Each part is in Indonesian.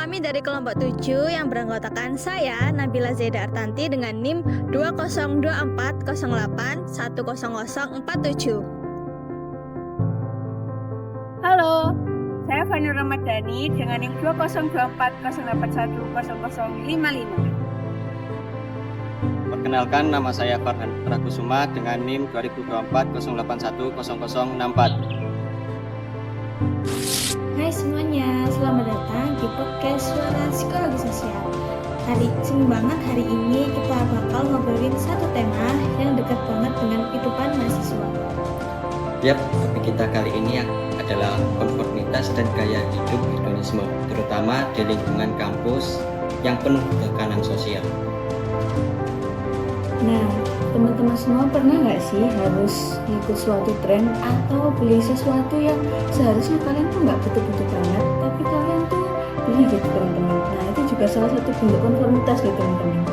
kami dari kelompok 7 yang beranggotakan saya, Nabila Zaida Artanti dengan NIM 202408100047. Halo, saya Fani Ramadhani dengan NIM 202408100055. Perkenalkan, nama saya Farhan Prakusuma dengan NIM 202408100064. Hai semuanya, selamat datang di podcast Suara Psikologi Sosial. Seru banget hari ini kita bakal ngobrolin satu tema yang dekat banget dengan kehidupan mahasiswa. Yap, topik kita kali ini adalah konformitas dan gaya hidup hedonisme, terutama di lingkungan kampus yang penuh tekanan sosial. Nah, teman-teman semua pernah nggak sih harus ikut suatu tren atau beli sesuatu yang seharusnya kalian tuh nggak butuh-butuh banget, tapi kalian tuh beli gitu teman-teman. Nah, itu juga salah satu bentuk konformitas gitu teman-teman.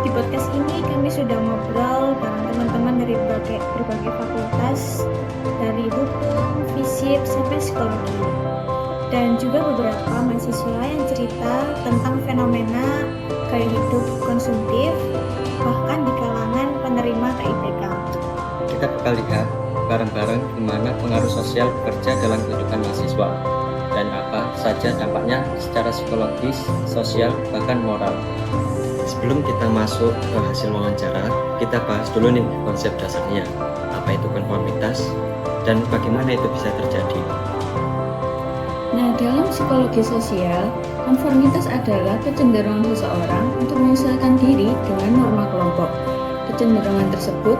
Di podcast ini kami sudah ngobrol bareng teman-teman dari berbagai fakultas, dari hukum, fisip, sampai psikologi. Dan juga beberapa mahasiswa yang cerita tentang fenomena gaya hidup konsumtif, bahkan di kalangan penerima KIPK. Kita bakal lihat bareng-bareng gimana pengaruh sosial bekerja dalam kehidupan mahasiswa dan apa saja dampaknya secara psikologis, sosial, bahkan moral. Sebelum kita masuk ke hasil wawancara, kita bahas dulu nih konsep dasarnya. Apa itu konformitas dan bagaimana itu bisa terjadi. Nah, dalam psikologi sosial, konformitas adalah kecenderungan seseorang untuk menyesuaikan diri dengan norma kelompok. Kecenderungan tersebut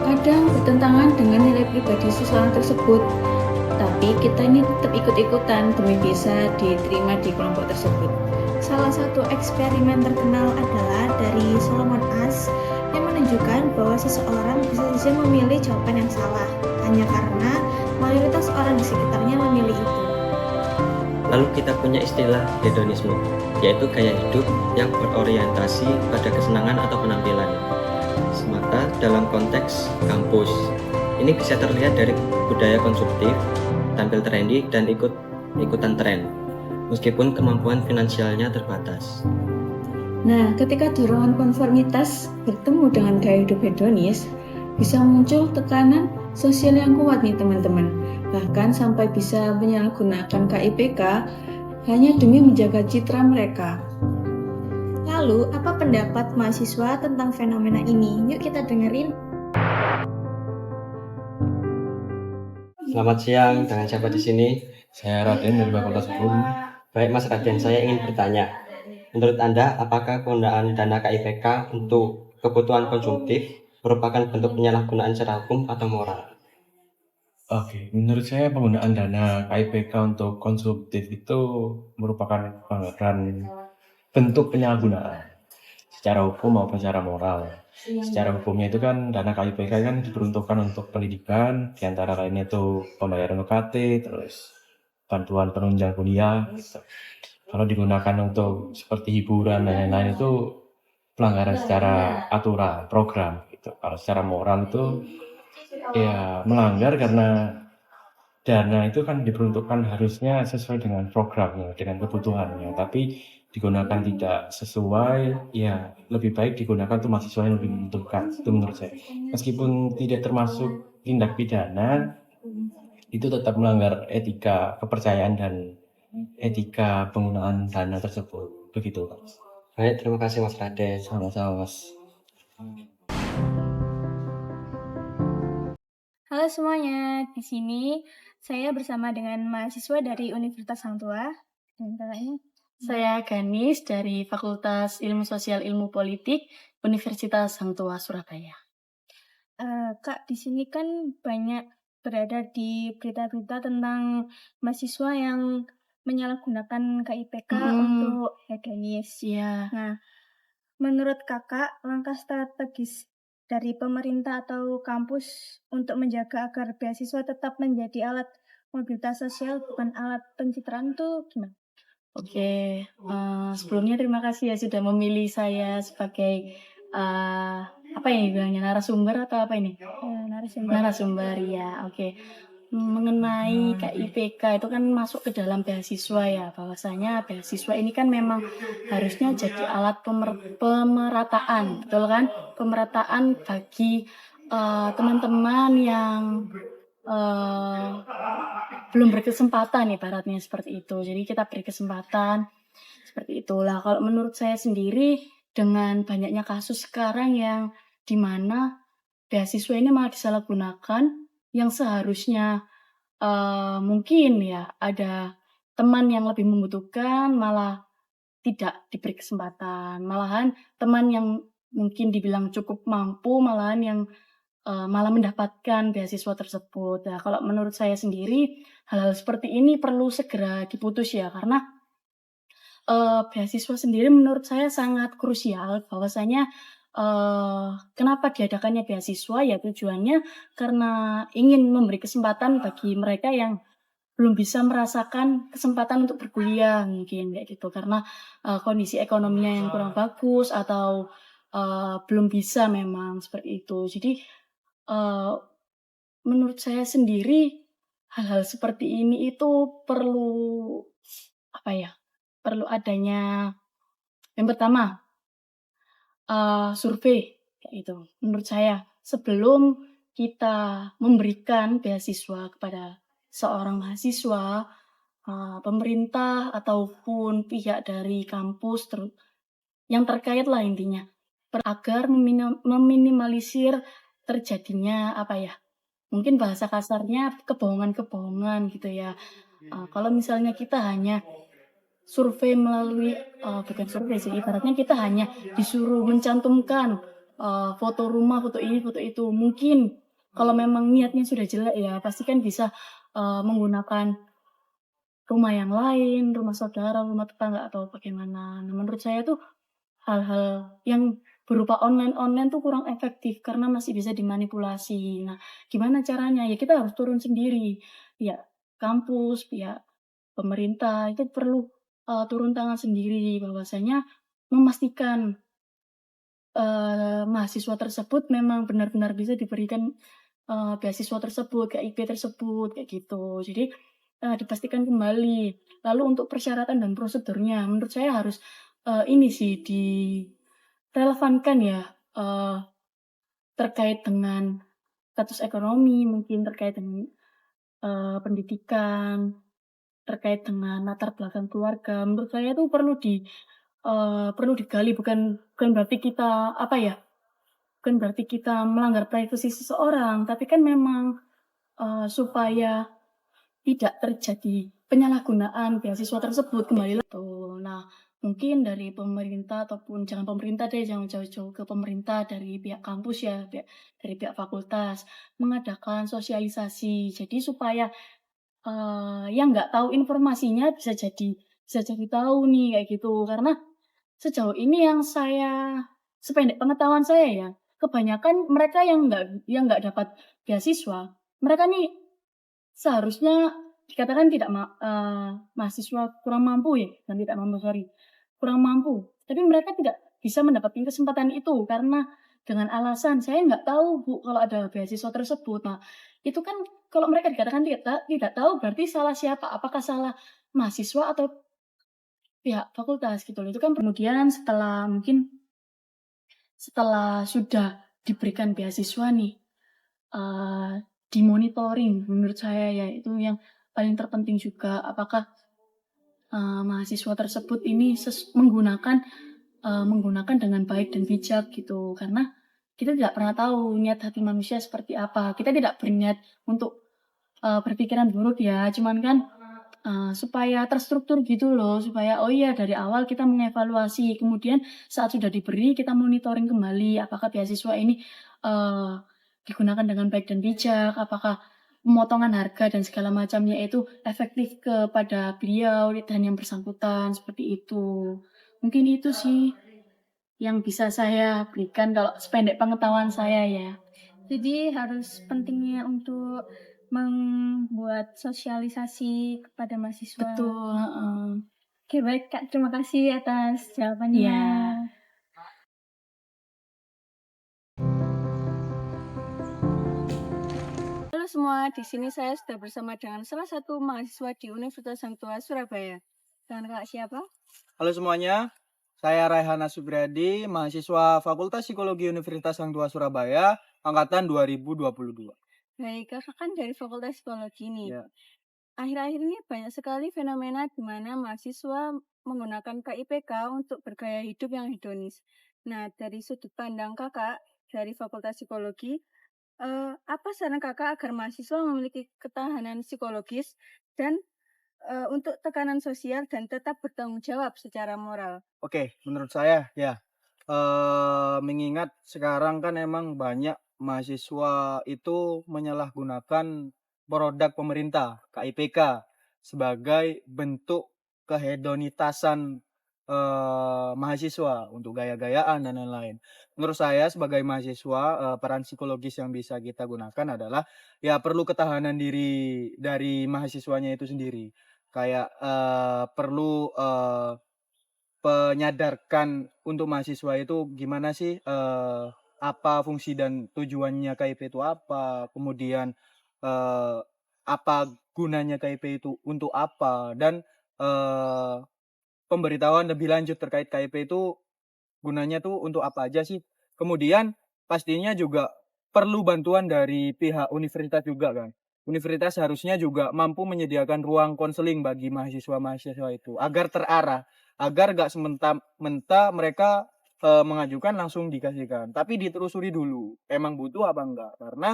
kadang bertentangan dengan nilai pribadi seseorang tersebut, tapi kita ini tetap ikut-ikutan demi bisa diterima di kelompok tersebut. Salah satu eksperimen terkenal adalah dari Solomon Asch yang menunjukkan bahwa seseorang bisa saja memilih jawaban yang salah hanya karena mayoritas orang di sekitarnya memilih itu. Lalu kita punya istilah hedonisme, yaitu gaya hidup yang berorientasi pada kesenangan atau penampilan semata dalam konteks kampus. Ini bisa terlihat dari budaya konsumtif, tampil trendy, dan ikutan tren, meskipun kemampuan finansialnya terbatas. Nah, ketika dorongan konformitas bertemu dengan gaya hidup hedonis, bisa muncul tekanan sosial yang kuat nih teman-teman. Bahkan sampai bisa menyalahgunakan KIPK hanya demi menjaga citra mereka. Lalu, apa pendapat mahasiswa tentang fenomena ini? Yuk kita dengerin. Selamat siang, dengan siapa di sini? Saya Raden dari Fakultas Hukum. Baik Mas Raden, saya ingin bertanya. Menurut Anda, apakah penggunaan dana KIPK untuk kebutuhan konsumtif merupakan bentuk penyalahgunaan secara hukum atau moral? Oke, menurut saya penggunaan dana KIPK untuk konsumtif itu merupakan pelanggaran bentuk penyalahgunaan secara hukum maupun secara moral. Secara hukumnya itu kan dana KIPK kan diperuntukkan untuk pendidikan, diantara lainnya itu pembayaran UKT, terus bantuan penunjang kuliah. Kalau digunakan untuk seperti hiburan dan lain-lain itu pelanggaran secara aturan, program gitu. Kalau secara moral itu ya melanggar karena dana itu kan diperuntukkan harusnya sesuai dengan programnya, dengan kebutuhannya, tapi digunakan tidak sesuai, ya lebih baik digunakan untuk mahasiswa yang lebih membutuhkan, itu menurut saya. Meskipun tidak termasuk tindak pidana, itu tetap melanggar etika kepercayaan dan etika penggunaan dana tersebut, begitu. Baik, terima kasih Mas Raden. Sama-sama, Mas. Halo semuanya, di sini saya bersama dengan mahasiswa dari Universitas Hang Tuah. Dan kakaknya, Saya Ganis dari Fakultas Ilmu Sosial Ilmu Politik Universitas Hang Tuah Surabaya. Kak, di sini kan banyak berada di berita-berita tentang mahasiswa yang menyalahgunakan KIPK untuk hedonis. Iya. Nah, menurut kakak, langkah strategis dari pemerintah atau kampus untuk menjaga agar beasiswa tetap menjadi alat mobilitas sosial bukan alat pencitraan tuh gimana? Oke, sebelumnya terima kasih ya sudah memilih saya sebagai apa ya bilangnya narasumber atau apa ini? Narasumber. Narasumber ya, oke. mengenai KIPK itu kan masuk ke dalam beasiswa ya, bahwasanya beasiswa ini kan memang harusnya jadi alat pemerataan, betul kan? Pemerataan bagi teman-teman yang belum berkesempatan ibaratnya seperti itu. Jadi kita beri kesempatan seperti itulah. Kalau menurut saya sendiri dengan banyaknya kasus sekarang yang di mana beasiswa ini malah disalahgunakan, yang seharusnya mungkin ya ada teman yang lebih membutuhkan malah tidak diberi kesempatan. Malahan teman yang mungkin dibilang cukup mampu malahan yang malah mendapatkan beasiswa tersebut. Nah, kalau menurut saya sendiri hal-hal seperti ini perlu segera diputus ya, karena beasiswa sendiri menurut saya sangat krusial, bahwasanya kenapa diadakannya beasiswa ya tujuannya karena ingin memberi kesempatan bagi mereka yang belum bisa merasakan kesempatan untuk berkuliah mungkin kayak gitu, karena kondisi ekonominya yang kurang bagus atau belum bisa memang seperti itu. Jadi menurut saya sendiri hal-hal seperti ini itu perlu apa ya? Perlu adanya yang pertama survei kayak gitu. Menurut saya sebelum kita memberikan beasiswa kepada seorang mahasiswa, pemerintah ataupun pihak dari kampus yang terkait lah intinya, agar meminimalisir terjadinya apa ya? Mungkin bahasa kasarnya kebohongan-kebohongan gitu ya. Kalau misalnya kita hanya survei melalui bukan survei sih, ibaratnya kita hanya disuruh mencantumkan foto rumah, foto ini, foto itu. Mungkin kalau memang niatnya sudah jelek ya, pasti kan bisa menggunakan rumah yang lain, rumah saudara, rumah tetangga atau bagaimana. Nah, menurut saya tuh hal-hal yang berupa online tuh kurang efektif karena masih bisa dimanipulasi. Nah, gimana caranya? Ya kita harus turun sendiri. Ya, kampus, pihak pemerintah itu perlu turun tangan sendiri bahwasanya memastikan mahasiswa tersebut memang benar-benar bisa diberikan beasiswa tersebut, KIP tersebut, kayak gitu. Jadi dipastikan kembali. Lalu untuk persyaratan dan prosedurnya, menurut saya harus ini sih direlevankan ya, terkait dengan status ekonomi, mungkin terkait dengan pendidikan, terkait dengan latar belakang keluarga. Menurut saya itu perlu digali, bukan berarti kita apa ya, bukan berarti kita melanggar privasi seseorang, tapi kan memang supaya tidak terjadi penyalahgunaan beasiswa tersebut kembali tuh. Nah, mungkin dari pemerintah ataupun jangan pemerintah deh, jangan jauh-jauh ke pemerintah, dari pihak kampus ya, dari pihak fakultas mengadakan sosialisasi. Jadi supaya yang nggak tahu informasinya bisa jadi tahu nih kayak gitu. Karena sejauh ini yang sependek pengetahuan saya ya, kebanyakan mereka yang nggak dapat beasiswa, mereka nih seharusnya dikatakan tidak mahasiswa kurang mampu ya, dan tidak mampu, kurang mampu. Tapi mereka tidak bisa mendapatkan kesempatan itu karena dengan alasan saya nggak tahu Bu kalau ada beasiswa tersebut. Nah, itu kan kalau mereka dikatakan tidak tahu berarti salah siapa? Apakah salah mahasiswa atau pihak fakultas gitu loh. Itu kan kemudian setelah sudah diberikan beasiswa nih, dimonitoring menurut saya ya, itu yang paling terpenting juga, apakah mahasiswa tersebut ini menggunakan dengan baik dan bijak gitu. Karena kita tidak pernah tahu niat hati manusia seperti apa. Kita tidak berniat untuk berpikiran buruk ya, cuman kan supaya terstruktur gitu loh, supaya oh iya dari awal kita mengevaluasi, kemudian saat sudah diberi kita monitoring kembali apakah beasiswa ini digunakan dengan baik dan bijak, apakah pemotongan harga dan segala macamnya itu efektif kepada beliau dan yang bersangkutan, seperti itu. Mungkin itu sih yang bisa saya berikan kalau sependek pengetahuan saya ya. Jadi harus pentingnya untuk membuat sosialisasi kepada mahasiswa. Betul. Oke, baik Kak, terima kasih atas jawabannya. Iya. Halo semua, di sini saya sudah bersama dengan salah satu mahasiswa di Universitas Hang Tuah Surabaya. Dengan Kak siapa? Halo semuanya, saya Raihana Subriyadi, mahasiswa Fakultas Psikologi Universitas Hang Tuah Surabaya, angkatan 2022. Baik, Kakak kan dari Fakultas Psikologi nih. Ya. Akhir-akhir ini banyak sekali fenomena di mana mahasiswa menggunakan KIPK untuk bergaya hidup yang hedonis. Nah, dari sudut pandang Kakak dari Fakultas Psikologi, apa saran Kakak agar mahasiswa memiliki ketahanan psikologis dan untuk tekanan sosial dan tetap bertanggung jawab secara moral? Oke, menurut saya ya, mengingat sekarang kan emang banyak mahasiswa itu menyalahgunakan produk pemerintah, KIPK, sebagai bentuk kehedonitasan mahasiswa untuk gaya-gayaan dan lain-lain. Menurut saya sebagai mahasiswa, peran psikologis yang bisa kita gunakan adalah ya perlu ketahanan diri dari mahasiswanya itu sendiri. Kayak perlu penyadarkan untuk mahasiswa itu gimana sih, apa fungsi dan tujuannya KIP itu apa, kemudian apa gunanya KIP itu untuk apa, dan pemberitahuan lebih lanjut terkait KIP itu gunanya tuh untuk apa aja sih. Kemudian pastinya juga perlu bantuan dari pihak universitas juga kan. Universitas harusnya juga mampu menyediakan ruang konseling bagi mahasiswa-mahasiswa itu agar terarah, agar gak sementa-menta mereka mengajukan langsung dikasihkan. Tapi ditelusuri dulu, emang butuh apa enggak. Karena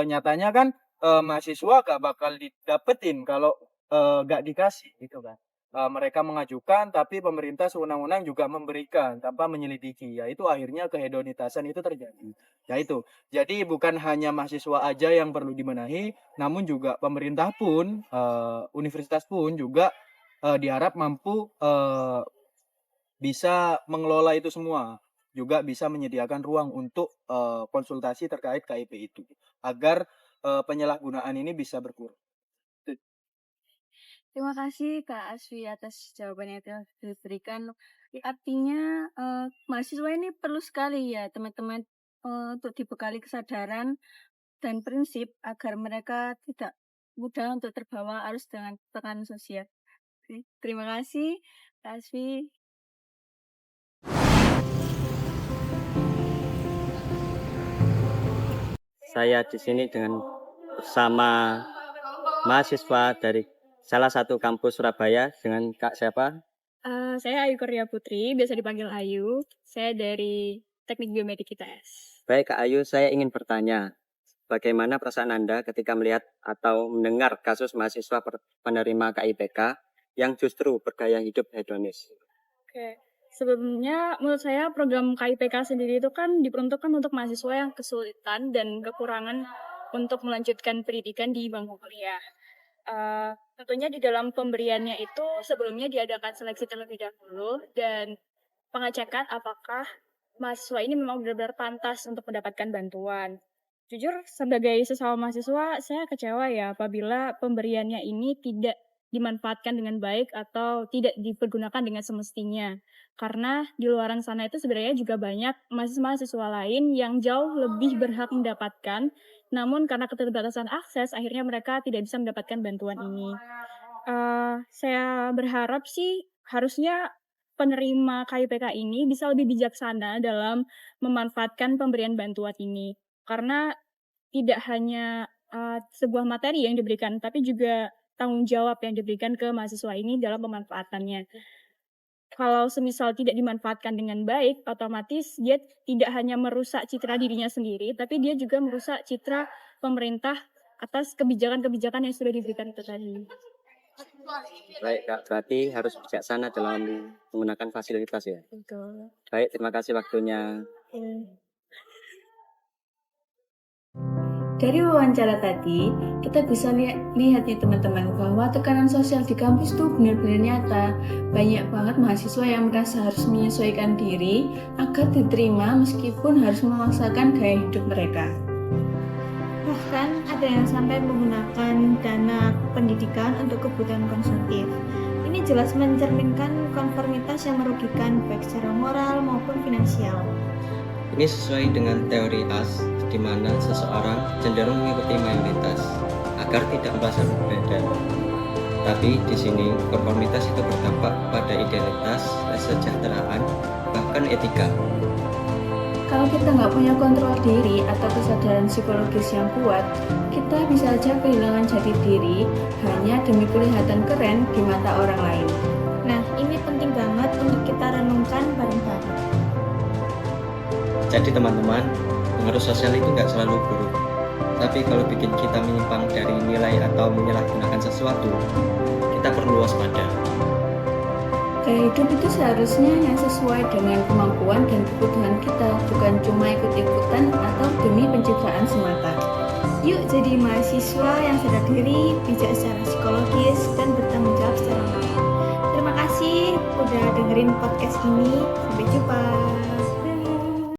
nyatanya kan mahasiswa gak bakal didapetin kalau gak dikasih gitu kan. Mereka mengajukan tapi pemerintah sewenang-wenang juga memberikan tanpa menyelidiki, yaitu akhirnya kehedonitasan itu terjadi. Yaitu, jadi bukan hanya mahasiswa aja yang perlu dibenahi, namun juga pemerintah pun, universitas pun juga diharap mampu bisa mengelola itu semua, juga bisa menyediakan ruang untuk konsultasi terkait KIP itu, agar penyalahgunaan ini bisa berkurang. Terima kasih Kak Asfi atas jawabannya yang telah diberikan. Artinya mahasiswa ini perlu sekali ya teman-teman untuk dibekali kesadaran dan prinsip agar mereka tidak mudah untuk terbawa arus dengan tekanan sosial. Oke, terima kasih Kak Asfi. Saya di sini dengan bersama mahasiswa dari salah satu kampus Surabaya dengan Kak siapa? Saya Ayu Kurnia Putri, biasa dipanggil Ayu. Saya dari Teknik Biomedik ITS. Baik Kak Ayu, saya ingin bertanya, bagaimana perasaan Anda ketika melihat atau mendengar kasus mahasiswa penerima KIPK yang justru bergaya hidup hedonis? Oke. Sebelumnya, menurut saya program KIPK sendiri itu kan diperuntukkan untuk mahasiswa yang kesulitan dan kekurangan untuk melanjutkan pendidikan di bangku kuliah. Tentunya di dalam pemberiannya itu sebelumnya diadakan seleksi terlebih dahulu dan pengecekan apakah mahasiswa ini memang benar-benar pantas untuk mendapatkan bantuan. Jujur, sebagai sesama mahasiswa, saya kecewa ya apabila pemberiannya ini tidak dimanfaatkan dengan baik atau tidak dipergunakan dengan semestinya. Karena di luaran sana itu sebenarnya juga banyak mahasiswa lain yang jauh lebih berhak mendapatkan, namun karena keterbatasan akses, akhirnya mereka tidak bisa mendapatkan bantuan ini. Saya berharap sih harusnya penerima KIPK ini bisa lebih bijaksana dalam memanfaatkan pemberian bantuan ini. Karena tidak hanya sebuah materi yang diberikan, tapi juga tanggung jawab yang diberikan ke mahasiswa ini dalam pemanfaatannya. Kalau semisal tidak dimanfaatkan dengan baik, otomatis dia tidak hanya merusak citra dirinya sendiri, tapi dia juga merusak citra pemerintah atas kebijakan-kebijakan yang sudah diberikan itu tadi. Baik Kak, berarti harus bijaksana dalam menggunakan fasilitas ya? Betul. Baik, terima kasih waktunya. Dari wawancara tadi, kita bisa lihat ya teman-teman bahwa tekanan sosial di kampus itu benar-benar nyata. Banyak banget mahasiswa yang merasa harus menyesuaikan diri agar diterima meskipun harus memaksakan gaya hidup mereka. Bahkan ada yang sampai menggunakan dana pendidikan untuk kebutuhan konsumtif. Ini jelas mencerminkan konformitas yang merugikan baik secara moral maupun finansial. Ini sesuai dengan teori AS, di mana seseorang cenderung mengikuti mayoritas agar tidak merasa berbeda. Tapi di sini konformitas itu berdampak pada identitas, kesejahteraan, bahkan etika. Kalau kita nggak punya kontrol diri atau kesadaran psikologis yang kuat, kita bisa aja kehilangan jati diri hanya demi kelihatan keren di mata orang lain. Nah, ini penting banget untuk kita renungkan bareng-bareng. Jadi teman-teman, pengaruh sosial itu nggak selalu buruk. Tapi kalau bikin kita menyimpang dari nilai atau menyalahgunakan sesuatu, kita perlu waspada. Gaya hidup itu seharusnya yang sesuai dengan kemampuan dan kebutuhan kita, bukan cuma ikut-ikutan atau demi pencitraan semata. Yuk jadi mahasiswa yang sadar diri, bijak secara psikologis, dan bertanggung jawab secara moral. Terima kasih udah dengerin podcast ini. Sampai jumpa.